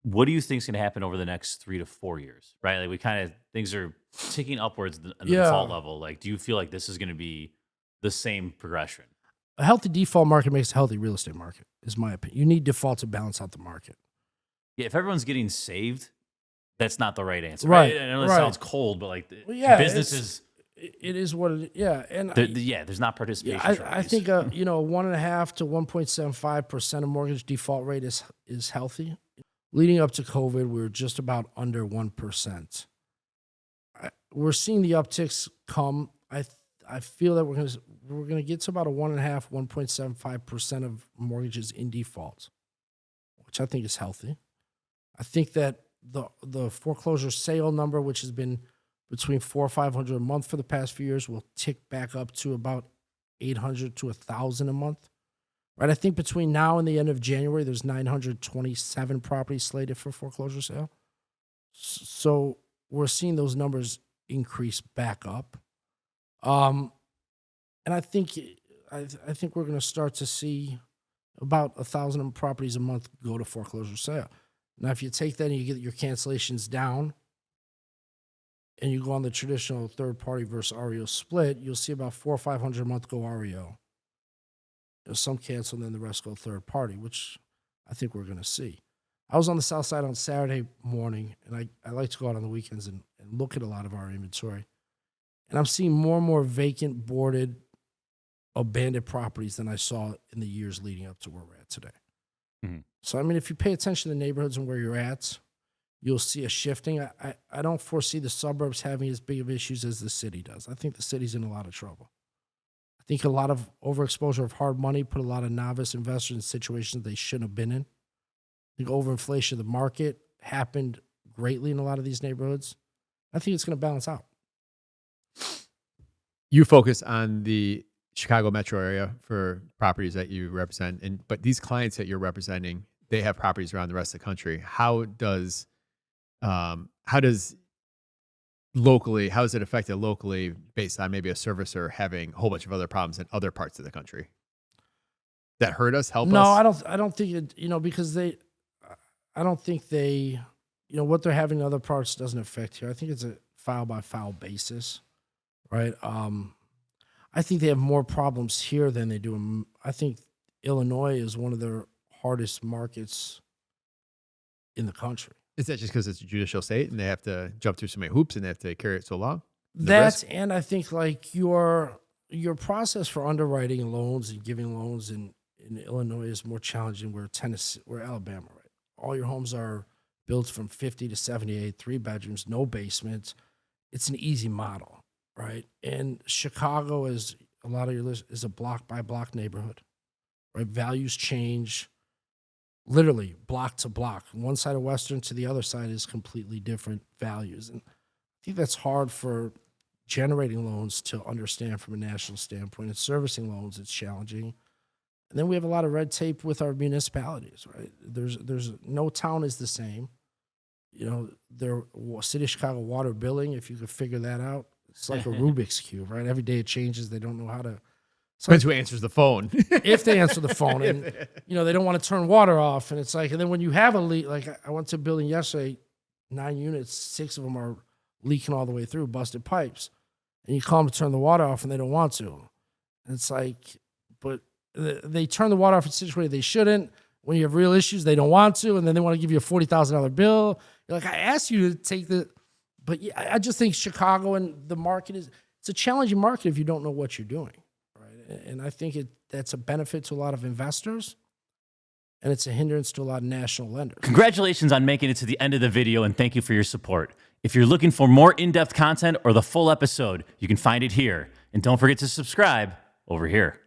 What do you think is going to happen over the next 3 to 4 years? Right, like we kind of things are ticking upwards on the default Yeah. level. Like, do you feel like this is going to be the same progression? A healthy default market makes a healthy real estate market, is my opinion. You need default to balance out the market. Yeah, if everyone's getting saved, that's not the right answer. Right, I know it right. sounds cold, but like Well, yeah, businesses, it is what it. Yeah, and there's not participation. I think 1.5 to 1.75% of mortgage default rate is healthy. Leading up to COVID, we were just about under 1%. We're seeing the upticks come. I feel that we're gonna get to about a 1.5, 1.75% of mortgages in default, which I think is healthy. I think that the foreclosure sale number, which has been between 400 or 500 a month for the past few years, will tick back up to about 800 to 1,000 a month. Right? I think between now and the end of January, there's 927 properties slated for foreclosure sale. So we're seeing those numbers increase back up. And I think we're going to start to see about 1,000 properties a month go to foreclosure sale. Now, if you take that and you get your cancellations down, and you go on the traditional third party versus REO split, you'll see about 400 or 500 a month go REO. Some cancel, and then the rest go third party, which I think we're going to see. I was on the south side on Saturday morning, and I like to go out on the weekends and look at a lot of our inventory. And I'm seeing more and more vacant, boarded, abandoned properties than I saw in the years leading up to where we're at today. Mm-hmm. So, I mean, if you pay attention to the neighborhoods and where you're at, you'll see a shifting. I don't foresee the suburbs having as big of issues as the city does. I think the city's in a lot of trouble. I think a lot of overexposure of hard money put a lot of novice investors in situations they shouldn't have been in. I think overinflation of the market happened greatly in a lot of these neighborhoods. I think it's going to balance out. You focus on the Chicago metro area for properties that you represent, but these clients that you're representing, they have properties around the rest of the country. How does it affected locally based on maybe a servicer having a whole bunch of other problems in other parts of the country? That hurt us, help us? No, I don't think it, because I don't think what they're having in other parts doesn't affect here. I think it's a file by file basis, right? I think they have more problems here than they do. I think Illinois is one of their hardest markets in the country. Is that just because it's a judicial state and they have to jump through so many hoops and they have to carry it so long? And I think like your process for underwriting loans and giving loans in Illinois is more challenging. We're Alabama, right? All your homes are built from 50 to 78, 3 bedrooms, no basements. It's an easy model, right? And Chicago, is a lot of your list, is a block by block neighborhood, right? Values change. Literally block to block. One side of Western to the other side is completely different values. And I think that's hard for generating loans to understand from a national standpoint. And servicing loans, it's challenging. And then we have a lot of red tape with our municipalities, right? There's no town is the same. Their City of Chicago water billing, if you could figure that out, it's like a Rubik's Cube, right? Every day it changes. They don't know how to. Depends who answers the phone. If they answer the phone, and they don't want to turn water off, and it's like, and then when you have a leak, like I went to a building yesterday, 9 units, 6 of them are leaking all the way through, busted pipes, and you call them to turn the water off, and they don't want to. And it's like, but they turn the water off in a situation they shouldn't. When you have real issues, they don't want to, and then they want to give you a $40,000 bill. You're like, I asked you to take but yeah, I just think Chicago and the market it's a challenging market if you don't know what you're doing. And I think that's a benefit to a lot of investors, and it's a hindrance to a lot of national lenders. Congratulations on making it to the end of the video, and thank you for your support. If you're looking for more in-depth content or the full episode, you can find it here. And don't forget to subscribe over here.